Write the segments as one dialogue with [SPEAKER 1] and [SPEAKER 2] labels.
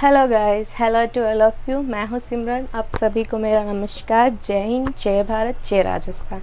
[SPEAKER 1] Hello guys, hello to all of you. मैं हूँ सिमरन। आप सभी को मेरा नमस्कार। जय हिंद, जय भारत, जय राजस्थान।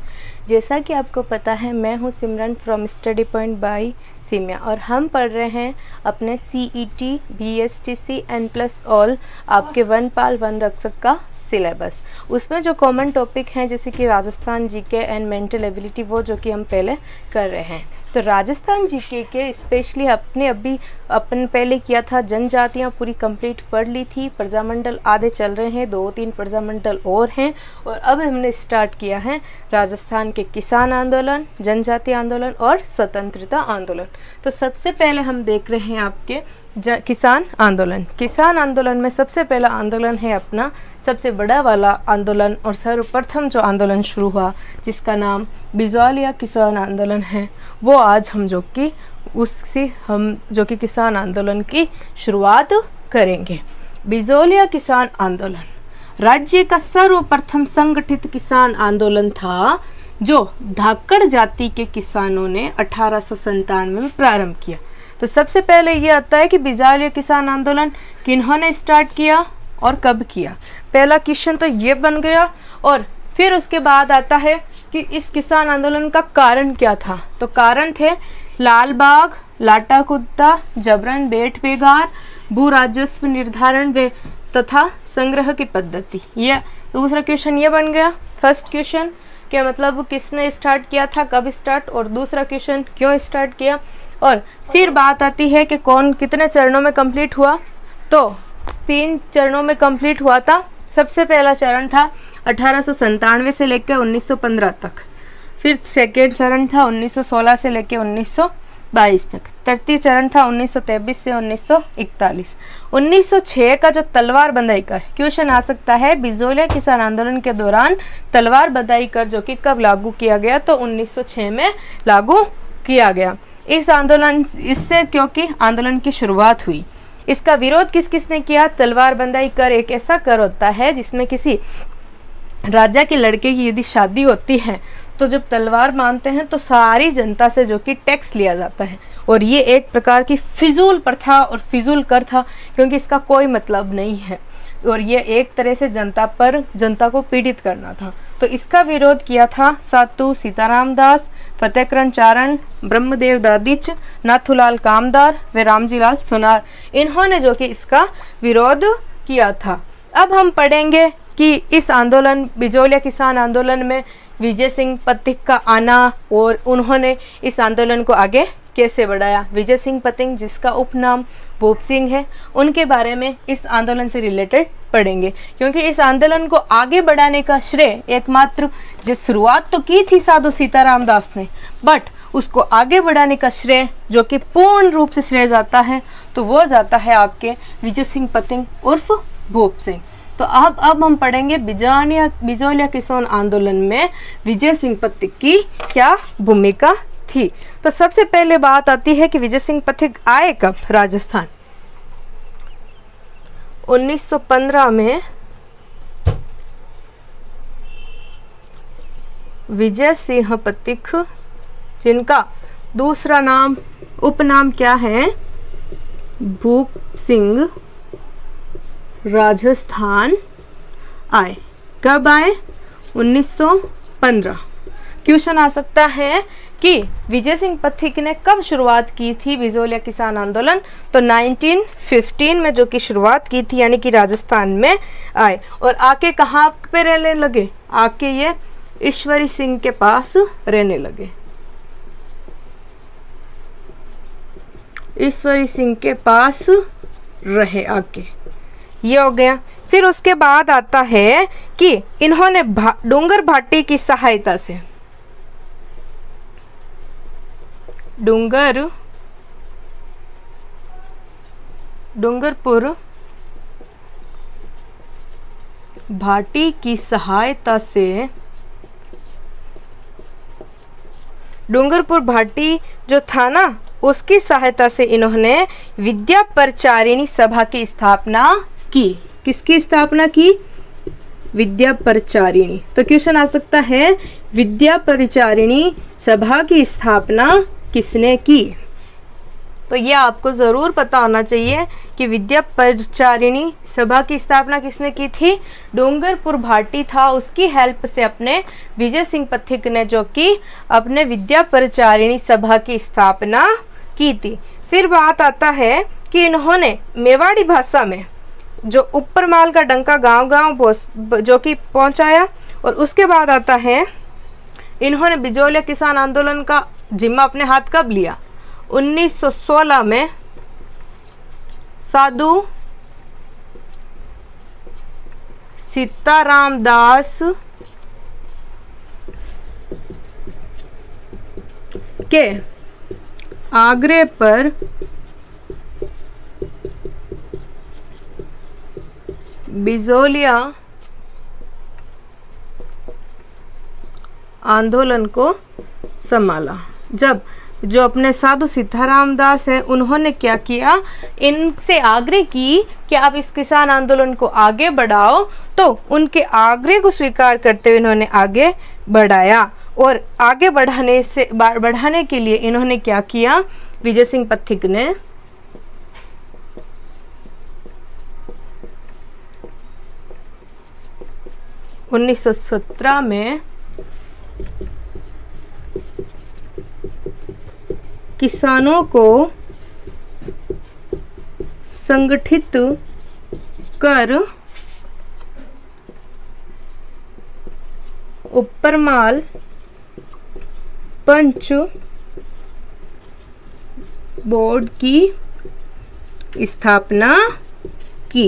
[SPEAKER 1] जैसा कि आपको पता है, मैं हूँ Simran from study point by सीमिया और हम पढ़ रहे हैं अपने CET BSTC N+ ऑल आपके वन पाल वन रक्षक का सिलेबस। उसमें जो कॉमन टॉपिक हैं जैसे कि Rajasthan GK and mental ability, वो जो कि हम पहले कर रहे हैं। तो राजस्थान जीके के स्पेशली अपन पहले किया था, जनजातियाँ पूरी कंप्लीट पढ़ ली थी, प्रजामंडल आधे चल रहे हैं, 2-3 प्रजामंडल और हैं। और अब हमने स्टार्ट किया है राजस्थान के किसान आंदोलन, जनजाति आंदोलन और स्वतंत्रता आंदोलन। तो सबसे पहले हम देख रहे हैं आपके किसान आंदोलन। किसान आंदोलन में सबसे पहला आंदोलन है अपना सबसे बड़ा वाला आंदोलन और सर्वप्रथम जो आंदोलन शुरू हुआ जिसका नाम बिजौलिया किसान आंदोलन है, वो आज हम जो कि किसान आंदोलन की शुरुआत करेंगे। बिजौलिया किसान आंदोलन राज्य का सर्वप्रथम संगठित किसान आंदोलन था जो धाकड़ जाति के किसानों ने 1897 में प्रारंभ किया। तो सबसे पहले ये आता है कि बिजौलिया किसान आंदोलन किन्होंने स्टार्ट किया और कब किया। पहला क्वेश्चन तो ये बन गया। और फिर उसके बाद आता है कि इस किसान आंदोलन का कारण क्या था। तो कारण थे लाल बाग, लाटा कुत्ता, जबरन बेट बेगार, भू राजस्व निर्धारण वे तथा संग्रह की पद्धति। ये दूसरा क्वेश्चन ये बन गया। फर्स्ट क्वेश्चन क्या मतलब किसने स्टार्ट किया था, कब स्टार्ट, और दूसरा क्वेश्चन क्यों स्टार्ट किया। और फिर बात आती है कि कौन कितने चरणों में कंप्लीट हुआ। तो 3 चरणों में कंप्लीट हुआ था। सबसे पहला चरण था 1897 से लेकर 1915 तक। फिर सेकेंड चरण था 1916 से लेकर 1922 तक। तृतीय चरण था 1923 से 1941। 1906 का जो तलवार बंदाई कर क्वेश्चन आ सकता है, बिजौलिया किसान आंदोलन के दौरान तलवार बंदाई कर जो कि कब लागू किया गया, तो 1906 में लागू किया गया। इससे क्योंकि आंदोलन की शुरुआत हुई। इसका विरोध किस किसने किया। तलवार बंदाई कर एक ऐसा कर होता है जिसमें किसी राजा के लड़के की यदि शादी होती है तो जब तलवार मानते हैं तो सारी जनता से जो कि टैक्स लिया जाता है। और ये एक प्रकार की फिजूल प्रथा और फिजूल कर था क्योंकि इसका कोई मतलब नहीं है और ये एक तरह से जनता को पीड़ित करना था। तो इसका विरोध किया था सातू सीताराम दास, फतेहकरण चारण, ब्रह्मदेव दादिच, नाथूलाल कामदार व रामजी लाल सोनार। इन्होंने जो कि इसका विरोध किया था। अब हम पढ़ेंगे कि इस आंदोलन बिजौलिया किसान आंदोलन में विजय सिंह पथिक का आना और उन्होंने इस आंदोलन को आगे कैसे बढ़ाया। विजय सिंह पथिक जिसका उपनाम भूप सिंह है, उनके बारे में इस आंदोलन से रिलेटेड पढ़ेंगे क्योंकि इस आंदोलन को आगे बढ़ाने का श्रेय एकमात्र जो शुरुआत तो की थी साधु सीताराम दास ने, बट उसको आगे बढ़ाने का श्रेय जो कि पूर्ण रूप से श्रेय जाता है तो वो जाता है आपके विजय सिंह पथिक उर्फ भूप सिंह। तो अब हम पढ़ेंगे बिजौलिया किसान आंदोलन में विजय सिंह पथिक की क्या भूमिका थी। तो सबसे पहले बात आती है कि विजय सिंह पथिक आए कब राजस्थान। 1915 में विजय सिंह पथिक, जिनका दूसरा नाम उपनाम क्या है, भूप सिंह, राजस्थान आए। कब आए? 1915। क्वेश्चन आ सकता है कि विजय सिंह पथिक ने कब शुरुआत की थी बिजौलिया किसान आंदोलन। तो 1915 में जो कि शुरुआत की थी, यानी कि राजस्थान में आए और आके कहाँ पे रहने लगे, आके ये ईश्वरी सिंह के पास रहने लगे। ईश्वरी सिंह के पास रहे आके, ये हो गया। फिर उसके बाद आता है कि इन्होंने डूंगर भाटी की सहायता से डूंगरपुर भाटी की सहायता से, डूंगरपुर भाटी जो था ना, उसकी सहायता से इन्होंने विद्या प्रचारिणी सभा की स्थापना की। किसकी स्थापना की? विद्या प्रचारिणी। तो क्वेश्चन आ सकता है विद्या प्रचारिणी सभा की स्थापना किसने की। तो ये आपको ज़रूर पता होना चाहिए कि विद्या परिचारिणी सभा की स्थापना किसने की थी? डूंगरपुर भाटी था, उसकी हेल्प से अपने विजय सिंह पथिक ने जो कि अपने विद्या परिचारिणी सभा की स्थापना की थी। फिर बात आता है कि इन्होंने मेवाड़ी भाषा में जो ऊपर माल का डंका गांव-गांव जो कि पहुंचाया, और उसके बाद आता है इन्होंने बिजोलिया किसान आंदोलन का जिम्मा अपने हाथ कब लिया? 1916 में साधु सीताराम दास के आग्रह पर बिजोलिया आंदोलन को संभाला। जब जो अपने साधु सीताराम दास हैं, उन्होंने क्या किया? इनसे आग्रह की कि आप इस किसान आंदोलन को आगे बढ़ाओ, तो उनके आग्रह को स्वीकार करते हुए इन्होंने आगे बढ़ाया। और आगे बढ़ाने के लिए इन्होंने क्या किया? विजय सिंह पथिक ने 1917 में किसानों को संगठित कर उपरमाल पंच बोर्ड की स्थापना की।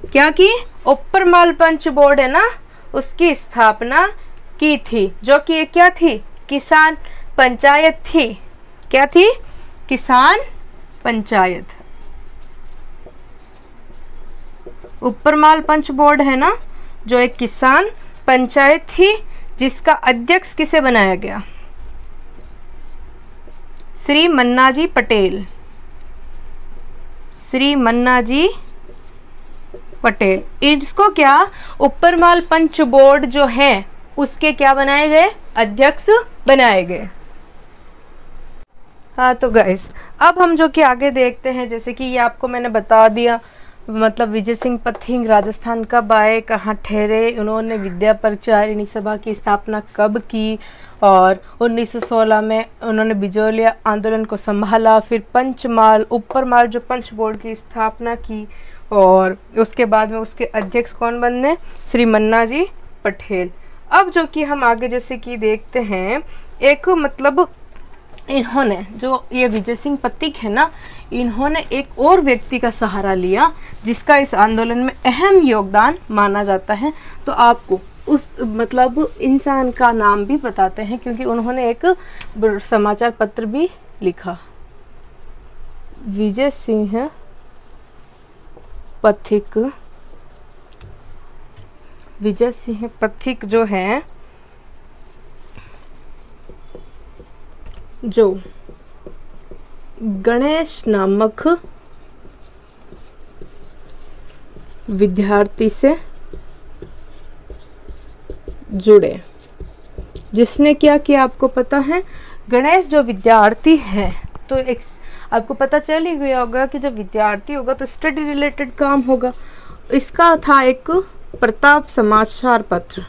[SPEAKER 1] क्या की? उपरमाल पंच बोर्ड है ना, उसकी स्थापना की थी, जो कि क्या थी? किसान पंचायत थी। क्या थी? किसान पंचायत। उपरमाल पंच बोर्ड है ना, जो एक किसान पंचायत थी, जिसका अध्यक्ष किसे बनाया गया? श्री मन्नाजी पटेल। श्री मन्नाजी पटेल। इसको क्या? उपरमाल पंच बोर्ड जो है उसके क्या बनाए गए? अध्यक्ष बनाए गए। हाँ तो गाइस, अब हम जो कि आगे देखते हैं, जैसे कि ये आपको मैंने बता दिया, मतलब विजय सिंह पथिक राजस्थान कब आए, कहाँ ठहरे, उन्होंने विद्या परिचारिणी सभा की स्थापना कब की, और 1916 में उन्होंने बिजोलिया आंदोलन को संभाला। फिर पंचमाल उपरमाल जो पंच बोर्ड की स्थापना की, और उसके बाद में उसके अध्यक्ष कौन बने? श्री मन्नाजी पटेल। अब जो कि हम आगे जैसे कि देखते हैं, एक मतलब इन्होंने जो ये विजय सिंह पथिक है ना, इन्होंने एक और व्यक्ति का सहारा लिया जिसका इस आंदोलन में अहम योगदान माना जाता है। तो आपको उस मतलब इंसान का नाम भी बताते हैं, क्योंकि उन्होंने एक समाचार पत्र भी लिखा। विजय सिंह पथिक, विजय सिंह पथिक जो है, जो गणेश नामक विद्यार्थी से जुड़े। जिसने क्या किया आपको पता है? गणेश जो विद्यार्थी है, तो एक आपको पता चल ही गया होगा कि जब विद्यार्थी होगा तो स्टडी रिलेटेड काम होगा। इसका था एक प्रताप समाचार पत्र।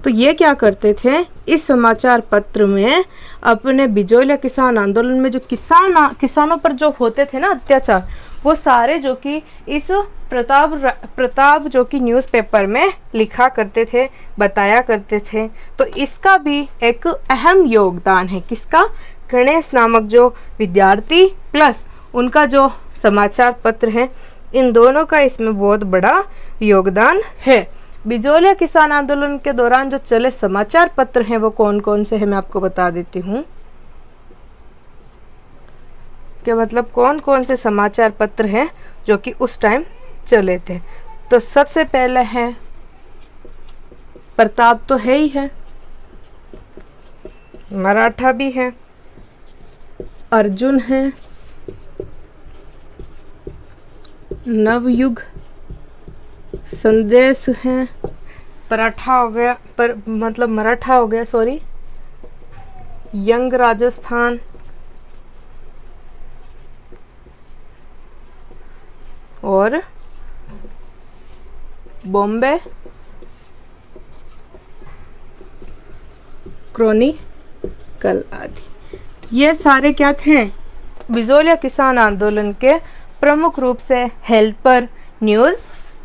[SPEAKER 1] तो ये क्या करते थे? इस समाचार पत्र में अपने बिजोलिया किसान आंदोलन में जो किसानों पर जो होते थे ना अत्याचार, वो सारे जो कि इस प्रताप जो कि न्यूज़पेपर में लिखा करते थे, बताया करते थे। तो इसका भी एक अहम योगदान है। किसका? गणेश नामक जो विद्यार्थी प्लस उनका जो समाचार पत्र है, इन दोनों का इसमें बहुत बड़ा योगदान है। बिजोलिया किसान आंदोलन के दौरान जो चले समाचार पत्र हैं वो कौन कौन से हैं, मैं आपको बता देती हूँ कि मतलब कौन कौन से समाचार पत्र हैं जो कि उस टाइम चले थे। तो सबसे पहले है प्रताप, तो है ही है, मराठा भी है, अर्जुन है, नवयुग, संदेश है, पराठा हो गया, पर मतलब मराठा हो गया, सॉरी, यंग राजस्थान, और बॉम्बे क्रॉनिकल आदि, ये सारे क्या थे, बिजोलिया किसान आंदोलन के प्रमुख रूप से हेल्पर न्यूज़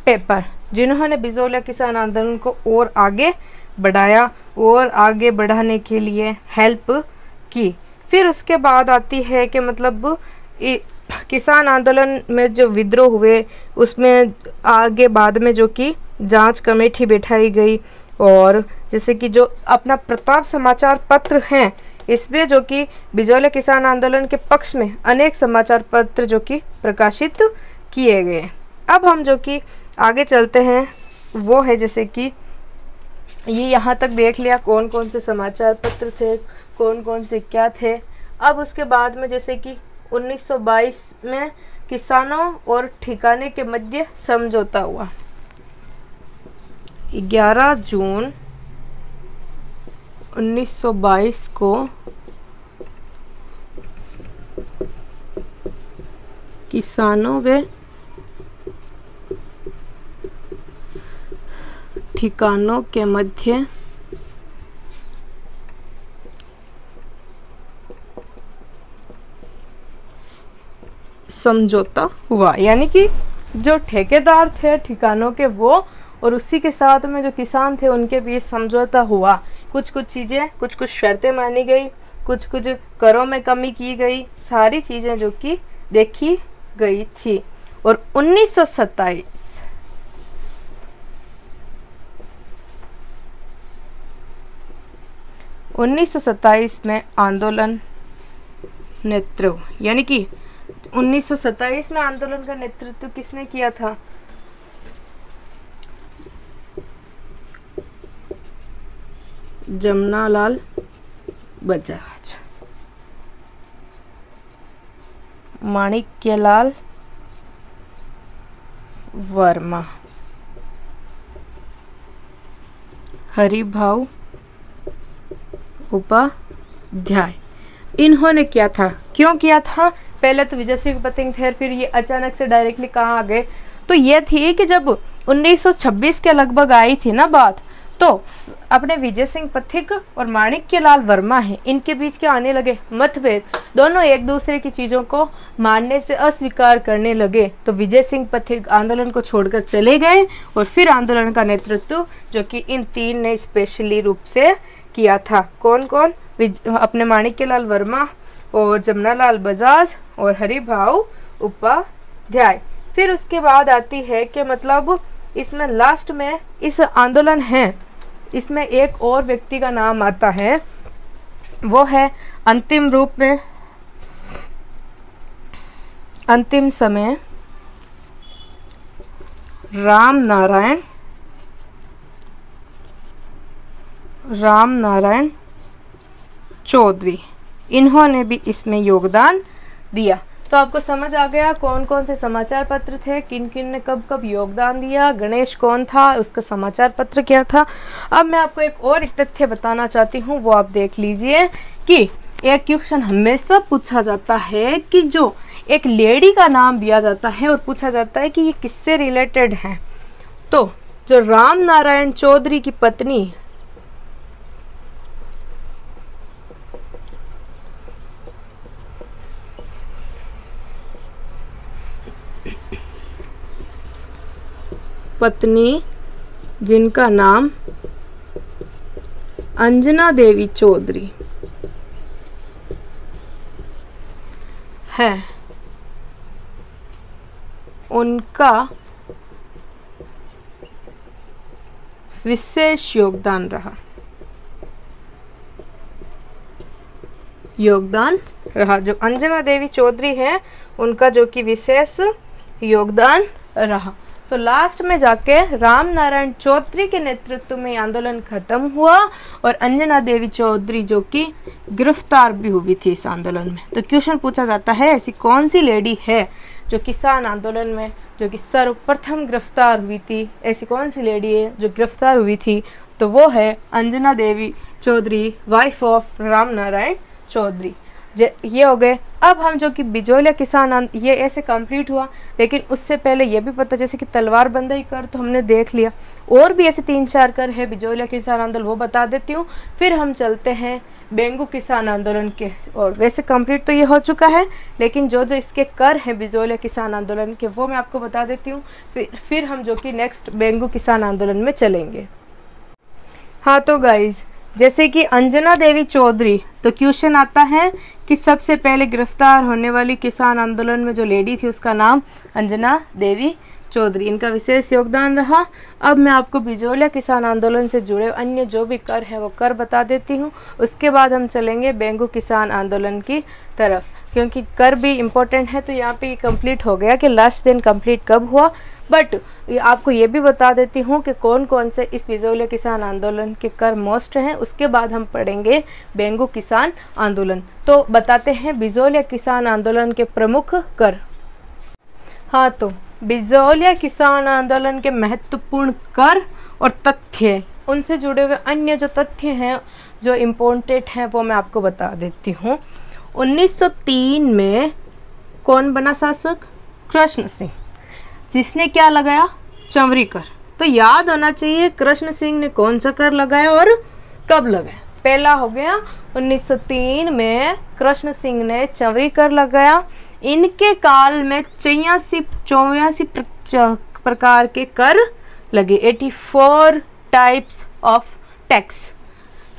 [SPEAKER 1] पेपर, जिन्होंने बिजोलिया किसान आंदोलन को और आगे बढ़ाया और आगे बढ़ाने के लिए हेल्प की। फिर उसके बाद आती है कि मतलब किसान आंदोलन में जो विद्रोह हुए उसमें आगे बाद में जो कि जांच कमेटी बैठाई गई, और जैसे कि जो अपना प्रताप समाचार पत्र हैं, इसमें जो कि बिजोलिया किसान आंदोलन के पक्ष में अनेक समाचार पत्र जो कि प्रकाशित किए गए। अब हम जो कि आगे चलते हैं वो है जैसे कि ये यहाँ तक देख लिया कौन कौन से समाचार पत्र थे, कौन कौन से क्या थे। अब उसके बाद में जैसे कि 1922 में किसानों और ठिकाने के मध्य समझौता हुआ। 11 जून 1922 को किसानों व ठिकानों के मध्य समझौता हुआ, यानी कि जो ठेकेदार थे ठिकानों के वो और उसी के साथ में जो किसान थे उनके बीच समझौता हुआ। कुछ कुछ चीज़ें, कुछ कुछ शर्तें मानी गई, कुछ कुछ करों में कमी की गई, सारी चीज़ें जो कि देखी गई थी। और 1927 में आंदोलन नेतृत्व, यानी कि 1927 में आंदोलन का नेतृत्व किसने किया था? जमनालाल बजाज, माणिक्यलाल वर्मा, हरिभाऊ उपाध्याय। इन्होंने किया था, क्यों किया था? पहले तो विजय सिंह पथिक थे, फिर ये अचानक से डायरेक्टली कहाँ आ गए? तो ये थी कि जब 1926 के लगभग आई थी ना बात, तो अपने विजय सिंह पथिक और माणिक्यलाल वर्मा है, इनके बीच क्या आने लगे मतभेद। दोनों एक दूसरे की चीज़ों को मानने से अस्वीकार करने लगे। तो विजय सिंह पथिक आंदोलन को छोड़कर चले गए और फिर आंदोलन का नेतृत्व जो कि इन तीन ने स्पेशली रूप से किया था। कौन कौन? अपने माणिक्यलाल वर्मा और जमनालाल बजाज और हरिभाऊ उपाध्याय। फिर उसके बाद आती है कि मतलब इसमें लास्ट में इस आंदोलन है, इसमें एक और व्यक्ति का नाम आता है, वो है अंतिम रूप में अंतिम समय राम नारायण चौधरी। इन्होंने भी इसमें योगदान दिया। तो आपको समझ आ गया कौन कौन से समाचार पत्र थे, किन किन ने कब कब योगदान दिया, गणेश कौन था, उसका समाचार पत्र क्या था। अब मैं आपको एक और एक तथ्य बताना चाहती हूँ, वो आप देख लीजिए कि एक क्वेश्चन हमेशा पूछा जाता है कि जो एक लेडी का नाम दिया जाता है और पूछा जाता है कि ये किससे रिलेटेड है। तो जो राम नारायण चौधरी की पत्नी जिनका नाम अंजना देवी चौधरी है, उनका विशेष योगदान रहा। जो अंजना देवी चौधरी हैं उनका जो कि विशेष योगदान रहा। तो लास्ट में जाके राम नारायण चौधरी के नेतृत्व में आंदोलन खत्म हुआ और अंजना देवी चौधरी जो कि गिरफ्तार भी हुई थी इस आंदोलन में। तो क्वेश्चन पूछा जाता है ऐसी कौन सी लेडी है जो किसान आंदोलन में जो कि सर्वप्रथम गिरफ्तार हुई थी, ऐसी कौन सी लेडी है जो गिरफ्तार हुई थी? तो वो है अंजना देवी चौधरी, वाइफ ऑफ राम नारायण चौधरी। ये हो गए। अब हम जो कि बिजोलिया किसान ये ऐसे कंप्लीट हुआ, लेकिन उससे पहले ये भी पता, जैसे कि तलवार बंदाई कर तो हमने देख लिया, और भी ऐसे 3-4 कर है बिजोलिया किसान आंदोलन, वो बता देती हूँ। फिर हम चलते हैं बेंगू किसान आंदोलन के, और वैसे कंप्लीट तो ये हो चुका है, लेकिन जो जो इसके कर हैं बिजोलिया किसान आंदोलन के वो मैं आपको बता देती हूँ। फिर हम जो कि नेक्स्ट बेंगू किसान आंदोलन में चलेंगे। हाँ तो गाइज, जैसे कि अंजना देवी चौधरी, तो क्वेश्चन आता है कि सबसे पहले गिरफ्तार होने वाली किसान आंदोलन में जो लेडी थी उसका नाम अंजना देवी चौधरी, इनका विशेष योगदान रहा। अब मैं आपको बिजोलिया किसान आंदोलन से जुड़े अन्य जो भी कर है वो कर बता देती हूँ, उसके बाद हम चलेंगे बेंगू किसान आंदोलन की तरफ, क्योंकि कर भी इम्पोर्टेंट है। तो यहाँ पे कंप्लीट हो गया कि लास्ट दिन कंप्लीट कब हुआ, बट आपको ये भी बता देती हूँ कि कौन कौन से इस बिजोलिया किसान आंदोलन के कर मोस्ट हैं। उसके बाद हम पढ़ेंगे बेंगू किसान आंदोलन। तो बताते हैं बिजोलिया किसान आंदोलन के प्रमुख कर। हाँ तो बिजोलिया किसान आंदोलन के महत्वपूर्ण कर और तथ्य, उनसे जुड़े हुए अन्य जो तथ्य हैं जो इम्पोर्टेंट हैं वो मैं आपको बता देती हूँ। 1903 में कौन बना शासक? कृष्ण सिंह, जिसने क्या लगाया? चंवरी कर। तो याद होना चाहिए कृष्ण सिंह ने कौन सा कर लगाया और कब लगाया। पहला हो गया 1903 में कृष्ण सिंह ने चंवरी कर लगाया। इनके काल में 84 प्रकार के कर लगे, 84 टाइप्स ऑफ टैक्स।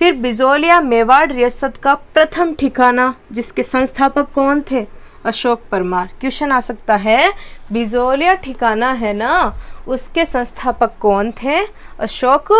[SPEAKER 1] फिर बिजोलिया मेवाड़ रियासत का प्रथम ठिकाना, जिसके संस्थापक कौन थे? अशोक परमार। क्वेश्चन आ सकता है बिजोलिया ठिकाना है ना, उसके संस्थापक कौन थे? अशोक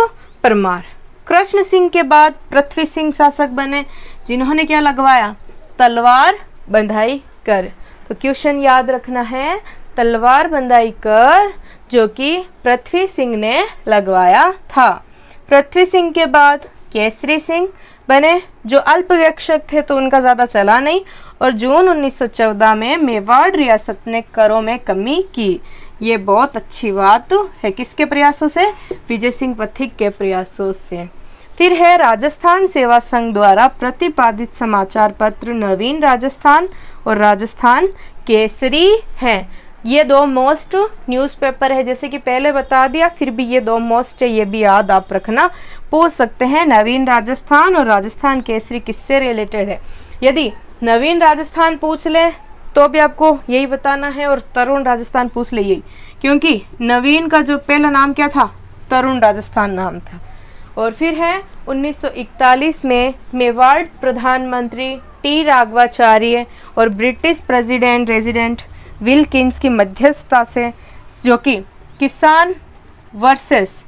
[SPEAKER 1] परमार। कृष्ण सिंह के बाद पृथ्वी सिंह शासक बने, जिन्होंने क्या लगवाया? तलवार बंधाई कर। तो क्वेश्चन याद रखना है तलवार बंधाई कर, जो कि पृथ्वी सिंह ने लगवाया था। पृथ्वी सिंह के बाद केसरी सिंह बने, जो अल्पसंख्यक थे तो उनका ज़्यादा चला नहीं, और जून 1914 में मेवाड़ रियासत ने करों में कमी की। ये बहुत अच्छी बात है, किसके प्रयासों से? विजय सिंह पथिक के प्रयासों से। फिर है राजस्थान सेवा संघ द्वारा प्रतिपादित समाचार पत्र नवीन राजस्थान और राजस्थान केसरी हैं। ये दो मोस्ट न्यूज़पेपर है, जैसे कि पहले बता दिया, फिर भी ये दो मोस्ट है, ये भी याद आप रखना। पूछ सकते हैं नवीन राजस्थान और राजस्थान केसरी किससे रिलेटेड है। यदि नवीन राजस्थान पूछ ले तो भी आपको यही बताना है, और तरुण राजस्थान पूछ ले यही, क्योंकि नवीन का जो पहला नाम क्या था? तरुण राजस्थान नाम था। और फिर है 1941 में मेवाड़ प्रधानमंत्री टी राघवाचार्य और ब्रिटिश प्रेसिडेंट रेजिडेंट विल्किंस की मध्यस्थता से, जो कि किसान वर्सेस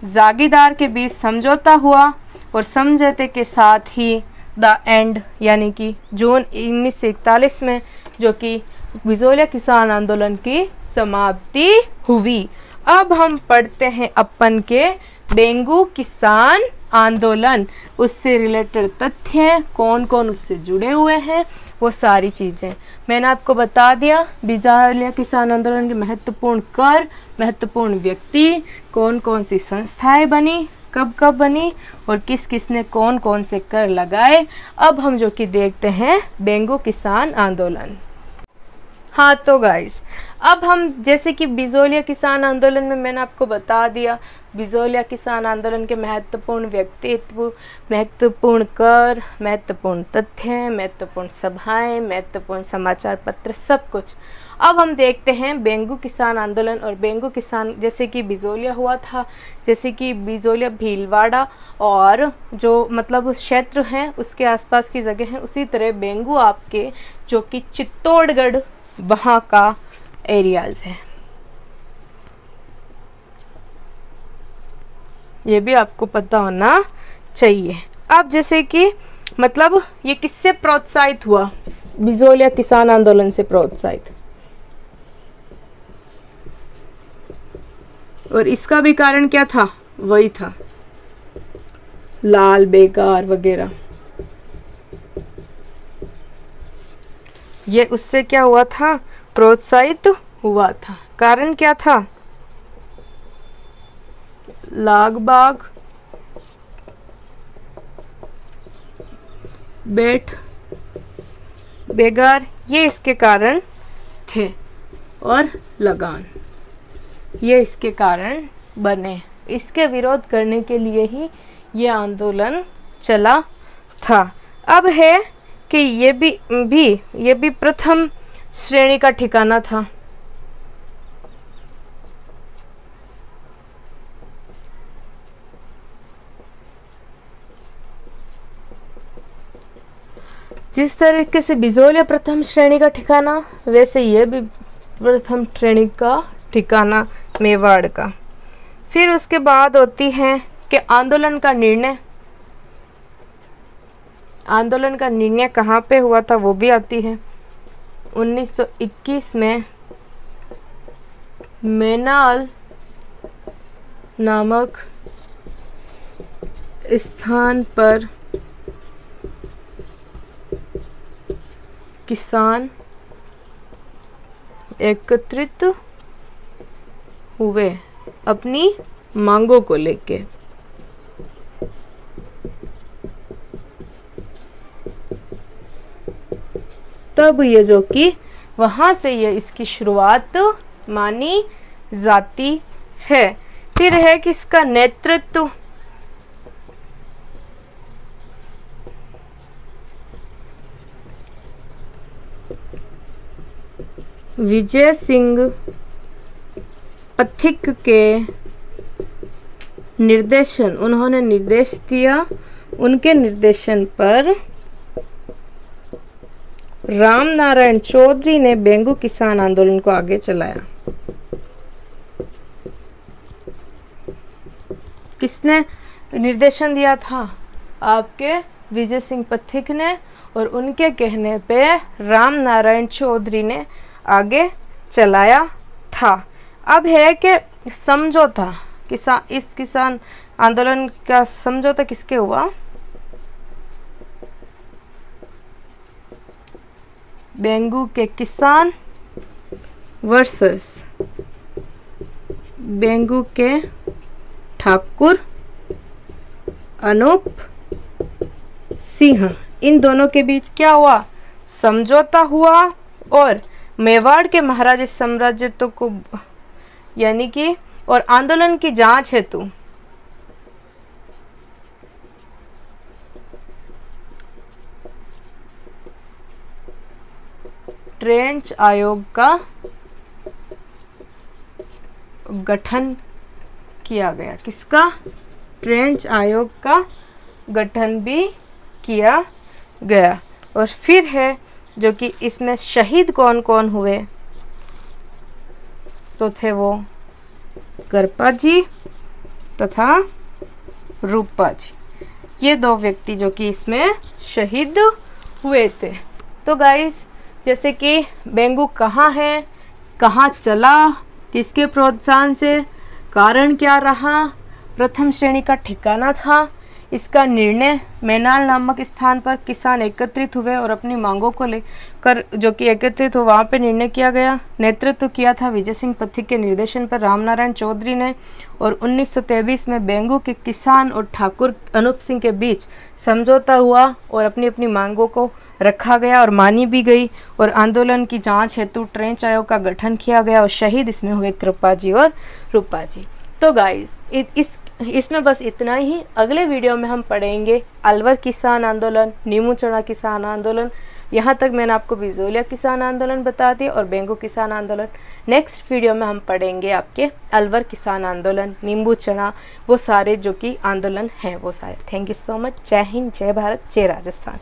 [SPEAKER 1] जागीरदार के बीच समझौता हुआ, और समझौते के साथ ही द एंड यानी कि जून 1941 में जो कि बिजोलिया किसान आंदोलन की समाप्ति हुई। अब हम पढ़ते हैं अपन के बेंगू किसान आंदोलन, उससे रिलेटेड तथ्य, कौन कौन उससे जुड़े हुए हैं, वो सारी चीज़ें मैंने आपको बता दिया। बिजोलिया किसान आंदोलन के महत्वपूर्ण कर, महत्वपूर्ण व्यक्ति, कौन कौन सी संस्थाएं बनी, कब कब बनी, और किस किस ने कौन कौन से कर लगाए। अब हम जो कि देखते हैं बेंगू किसान आंदोलन। हाँ तो गाइस, अब हम जैसे कि बिजोलिया किसान आंदोलन में मैंने आपको बता दिया बिजोलिया किसान आंदोलन के महत्वपूर्ण व्यक्तित्व, महत्वपूर्ण कर, महत्वपूर्ण तथ्य, महत्वपूर्ण सभाएं, महत्वपूर्ण समाचार पत्र, सब कुछ। अब हम देखते हैं बेंगू किसान आंदोलन और बेंगू किसान, जैसे कि बिजोलिया हुआ था, जैसे कि बिजोलिया भीलवाड़ा और जो मतलब क्षेत्र हैं उसके आसपास की जगह हैं, उसी तरह बेंगू आपके जो कि चित्तौड़गढ़ वहाँ का एरियाज है। ये भी आपको पता होना चाहिए। अब जैसे कि मतलब ये किससे प्रोत्साहित हुआ? बिजोलिया किसान आंदोलन से प्रोत्साहित, और इसका भी कारण क्या था? वही था लाल बेगार वगैरह। ये उससे क्या हुआ था? प्रोत्साहित हुआ था। कारण क्या था? लाग बाग बेट बेगार, ये इसके कारण थे, और लगान ये इसके कारण बने। इसके विरोध करने के लिए ही ये आंदोलन चला था। अब है कि ये भी प्रथम श्रेणी का ठिकाना था। जिस तरीके से बिजोलिया प्रथम श्रेणी का ठिकाना, वैसे ये भी प्रथम श्रेणी का ठिकाना मेवाड़ का। फिर उसके बाद होती है कि आंदोलन का निर्णय। आंदोलन का निर्णय कहाँ पे हुआ था वो भी आती है। 1921 में मैनाल नामक स्थान पर किसान एकत्रित हुए अपनी मांगों को लेके। तब ये जो कि वहां से ये इसकी शुरुआत मानी जाती है। फिर है किसका नेतृत्व? विजय सिंह पथिक के निर्देशन, उन्होंने निर्देश दिया। उनके निर्देशन पर राम नारायण चौधरी ने बेंगू किसान आंदोलन को आगे चलाया। किसने निर्देशन दिया था? आपके विजय सिंह पथिक ने, और उनके कहने पे राम नारायण चौधरी ने आगे चलाया था। अब है कि समझौता, इस किसान आंदोलन का समझौता किसके हुआ? बेंगू के किसान वर्सेस बेंगू के ठाकुर अनूप सिंह, इन दोनों के बीच क्या हुआ? समझौता हुआ। और मेवाड़ के महाराजा साम्राज्यत्व को यानी कि और आंदोलन की जांच हेतु ट्रेंच आयोग का गठन किया गया। किसका? ट्रेंच आयोग का गठन भी किया गया। और फिर है जो कि इसमें शहीद कौन कौन हुए, तो थे वो करपा जी तथा रूपा जी, ये दो व्यक्ति जो कि इसमें शहीद हुए थे। तो गाइस, जैसे कि बेंगू कहाँ है, कहाँ चला, किसके प्रोत्साहन से, कारण क्या रहा, प्रथम श्रेणी का ठिकाना था, इसका निर्णय मैनाल नामक स्थान पर किसान एकत्रित हुए और अपनी मांगों को लेकर जो कि एकत्रित हो वहाँ पे निर्णय किया गया। नेतृत्व किया था विजय सिंह पथिक के निर्देशन पर रामनारायण चौधरी ने। और 1923 में बेंगू के किसान और ठाकुर अनूप सिंह के बीच समझौता हुआ और अपनी अपनी मांगों को रखा गया और मानी भी गई। और आंदोलन की जांच हेतु ट्रेंच आयोग का गठन किया गया और शहीद इसमें हुए कृपा जी और रूपा जी। तो गाइस, इसमें बस इतना ही। अगले वीडियो में हम पढ़ेंगे अलवर किसान आंदोलन, नीमूचड़ा किसान आंदोलन। यहाँ तक मैंने आपको बिजोलिया किसान आंदोलन बता दिया और बेंगू किसान आंदोलन। नेक्स्ट वीडियो में हम पढ़ेंगे आपके अलवर किसान आंदोलन, नींबूचड़ा, वो सारे जो कि आंदोलन हैं वो सारे। Thank you so much. जय हिंद, जय भारत, जय राजस्थान।